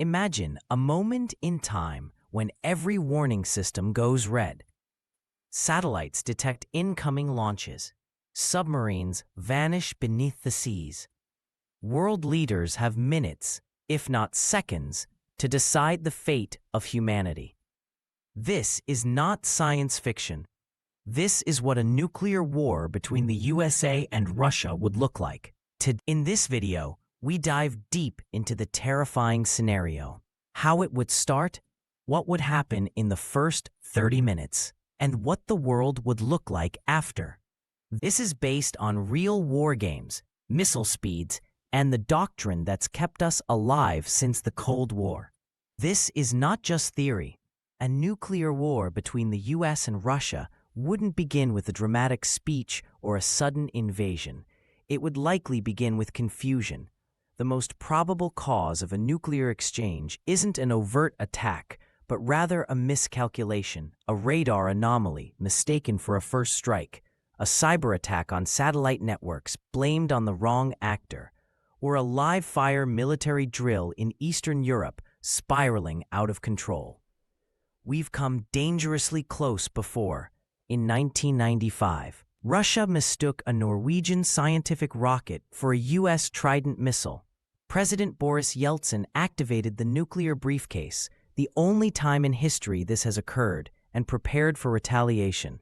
Imagine a moment in time when every warning system goes red. Satellites detect incoming launches. Submarines vanish beneath the seas. World leaders have minutes, if not seconds, to decide the fate of humanity. This is not science fiction. This is what a nuclear war between the USA and Russia would look like. In this video, we dive deep into the terrifying scenario, how it would start, what would happen in the first 30 minutes, and what the world would look like after. This is based on real war games, missile speeds, and the doctrine that's kept us alive since the Cold War. This is not just theory. A nuclear war between the US and Russia wouldn't begin with a dramatic speech or a sudden invasion. It would likely begin with confusion. The most probable cause of a nuclear exchange isn't an overt attack, but rather a miscalculation, a radar anomaly mistaken for a first strike, a cyber attack on satellite networks blamed on the wrong actor, or a live-fire military drill in Eastern Europe spiraling out of control. We've come dangerously close before. In 1995, Russia mistook a Norwegian scientific rocket for a US Trident missile. President Boris Yeltsin activated the nuclear briefcase, the only time in history this has occurred, and prepared for retaliation.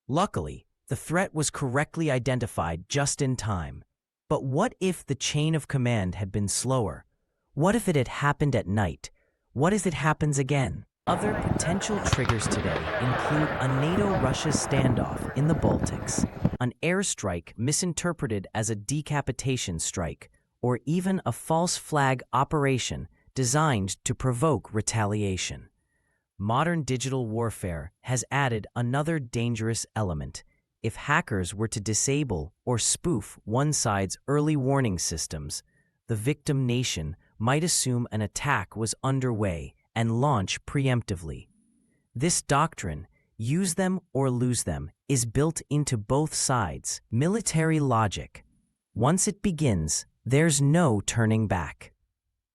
Luckily, the threat was correctly identified just in time. But what if the chain of command had been slower? What if it had happened at night? What if it happens again? Other potential triggers today include a NATO-Russia standoff in the Baltics, an airstrike misinterpreted as a decapitation strike, or even a false flag operation designed to provoke retaliation. Modern digital warfare has added another dangerous element. If hackers were to disable or spoof one side's early warning systems, the victim nation might assume an attack was underway and launch preemptively. This doctrine, use them or lose them, is built into both sides' military logic. Once it begins, there's no turning back.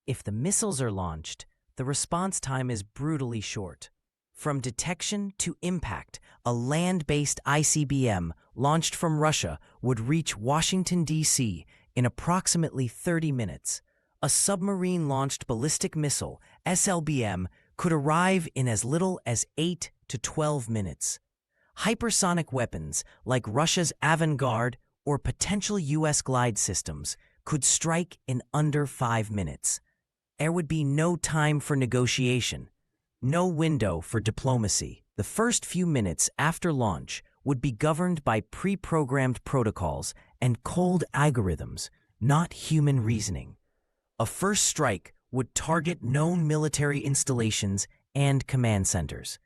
If the missiles are launched, the response time is brutally short. From detection to impact, a land-based ICBM launched from Russia would reach Washington, D.C. in approximately 30 minutes. A submarine-launched ballistic missile, SLBM, could arrive in as little as 8 to 12 minutes. Hypersonic weapons, like Russia's Avangard or potential U.S. glide systems, could strike in under 5 minutes. There would be no time for negotiation, no window for diplomacy. The first few minutes after launch would be governed by pre-programmed protocols and cold algorithms, not human reasoning. A first strike would target known military installations and command centers.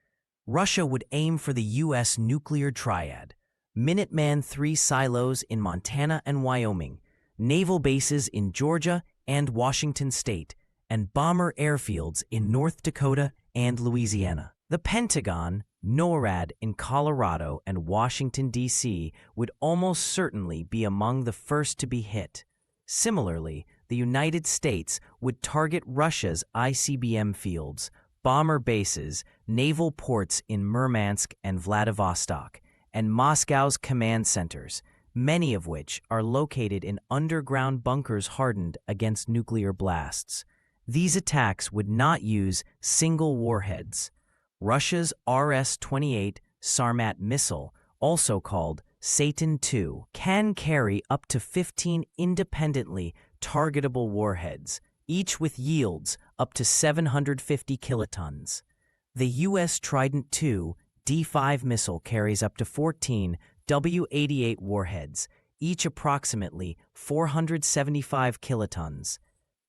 Russia would aim for the U.S. nuclear triad, Minuteman III silos in Montana and Wyoming, naval bases in Georgia and Washington state, and bomber airfields in North Dakota and Louisiana. The Pentagon, NORAD in Colorado and Washington, D.C. would almost certainly be among the first to be hit. Similarly, the United States would target Russia's ICBM fields, bomber bases, naval ports in Murmansk and Vladivostok, and Moscow's command centers, many of which are located in underground bunkers hardened against nuclear blasts. These attacks would not use single warheads. Russia's RS-28 Sarmat missile, also called Satan II, can carry up to 15 independently targetable warheads, each with yields up to 750 kilotons. The U.S. Trident II D5 missile carries up to 14 W-88 warheads, each approximately 475 kilotons.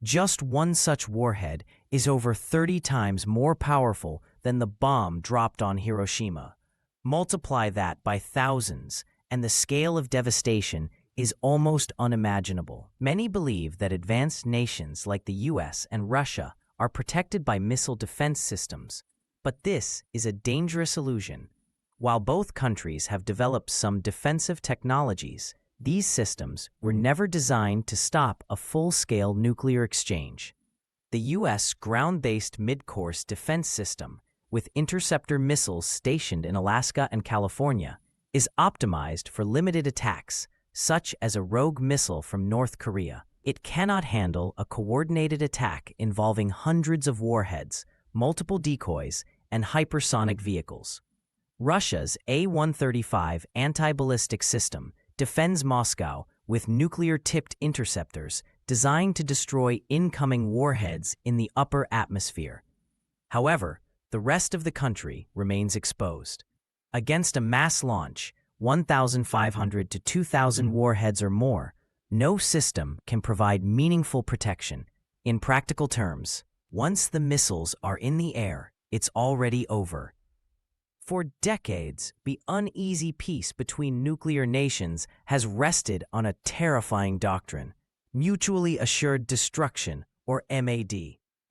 Just one such warhead is over 30 times more powerful than the bomb dropped on Hiroshima. Multiply that by thousands, and the scale of devastation is almost unimaginable. Many believe that advanced nations like the US and Russia are protected by missile defense systems, but this is a dangerous illusion. While both countries have developed some defensive technologies, these systems were never designed to stop a full-scale nuclear exchange. The U.S. ground-based mid-course defense system, with interceptor missiles stationed in Alaska and California, is optimized for limited attacks, such as a rogue missile from North Korea. It cannot handle a coordinated attack involving hundreds of warheads, multiple decoys, and hypersonic vehicles. Russia's A-135 anti-ballistic system defends Moscow with nuclear-tipped interceptors designed to destroy incoming warheads in the upper atmosphere. However, the rest of the country remains exposed. Against a mass launch, 1,500 to 2,000 warheads or more, no system can provide meaningful protection. In practical terms, once the missiles are in the air, it's already over. For decades, the uneasy peace between nuclear nations has rested on a terrifying doctrine: mutually assured destruction, or MAD.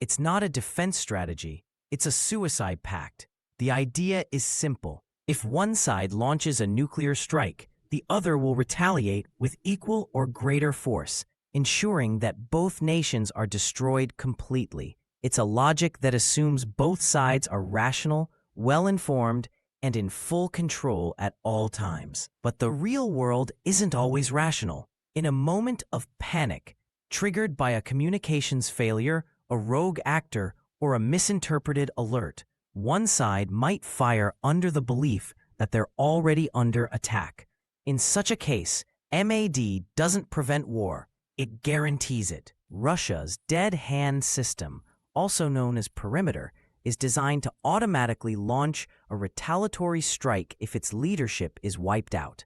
It's not a defense strategy, it's a suicide pact. The idea is simple. If one side launches a nuclear strike, the other will retaliate with equal or greater force, ensuring that both nations are destroyed completely. It's a logic that assumes both sides are rational, well-informed, and in full control at all times. But the real world isn't always rational. In a moment of panic, triggered by a communications failure, a rogue actor, or a misinterpreted alert, one side might fire under the belief that they're already under attack. In such a case, MAD doesn't prevent war, it guarantees it. Russia's dead hand system, also known as perimeter, is designed to automatically launch a retaliatory strike if its leadership is wiped out.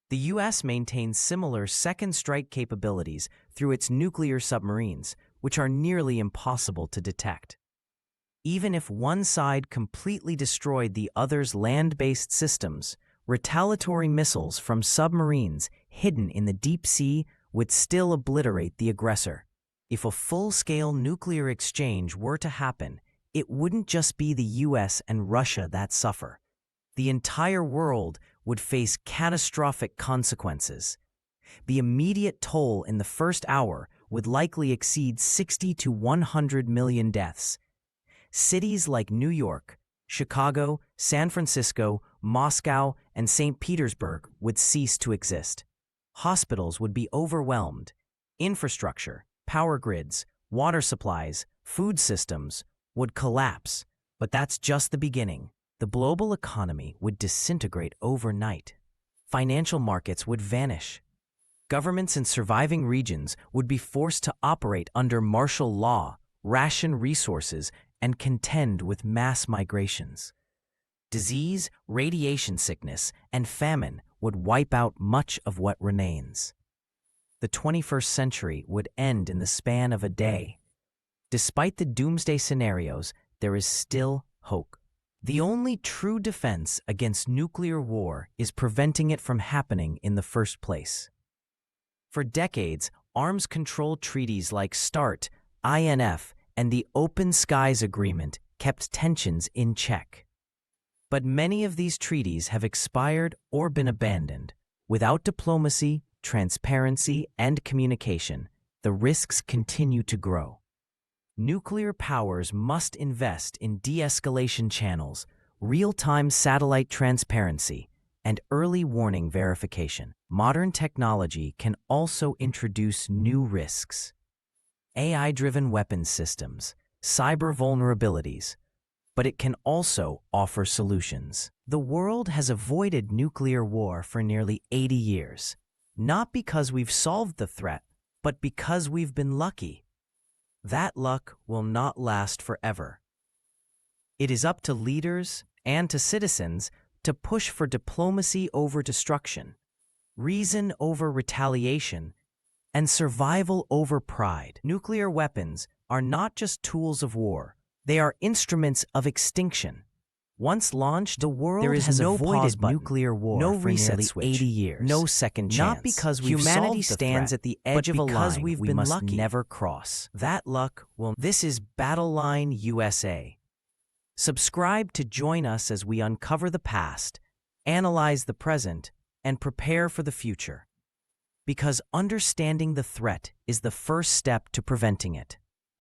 The U.S. maintains similar second strike capabilities through its nuclear submarines, which are nearly impossible to detect. Even if one side completely destroyed the other's land-based systems, retaliatory missiles from submarines hidden in the deep sea would still obliterate the aggressor. If a full-scale nuclear exchange were to happen, it wouldn't just be the US and Russia that suffer. The entire world would face catastrophic consequences. The immediate toll in the first hour would likely exceed 60 to 100 million deaths. Cities like New York, Chicago, San Francisco, Moscow, and St. Petersburg would cease to exist. Hospitals would be overwhelmed. Infrastructure, power grids, water supplies, food systems would collapse. But that's just the beginning. The global economy would disintegrate overnight. Financial markets would vanish. Governments in surviving regions would be forced to operate under martial law, ration resources, and contend with mass migrations. Disease, radiation sickness, and famine would wipe out much of what remains. The 21st century would end in the span of a day. Despite the doomsday scenarios, there is still hope. The only true defense against nuclear war is preventing it from happening in the first place. For decades, arms control treaties like START, INF, and the Open Skies Agreement kept tensions in check. But many of these treaties have expired or been abandoned. Without diplomacy, transparency, and communication, the risks continue to grow. Nuclear powers must invest in de-escalation channels, real-time satellite transparency, and early warning verification. Modern technology can also introduce new risks. AI-driven weapons systems, cyber vulnerabilities, but it can also offer solutions. The world has avoided nuclear war for nearly 80 years, not because we've solved the threat, but because we've been lucky. That luck will not last forever. It is up to leaders and to citizens to push for diplomacy over destruction, reason over retaliation, and survival over pride. Nuclear weapons are not just tools of war, they are instruments of extinction. Once launched, the world has no pause button, nuclear war, no reset switch, 80 years, no second chance. Not because humanity stands at the edge of a line we must never cross. That luck will. This is Battle Line USA. Subscribe to join us as we uncover the past, analyze the present, and prepare for the future. Because understanding the threat is the first step to preventing it.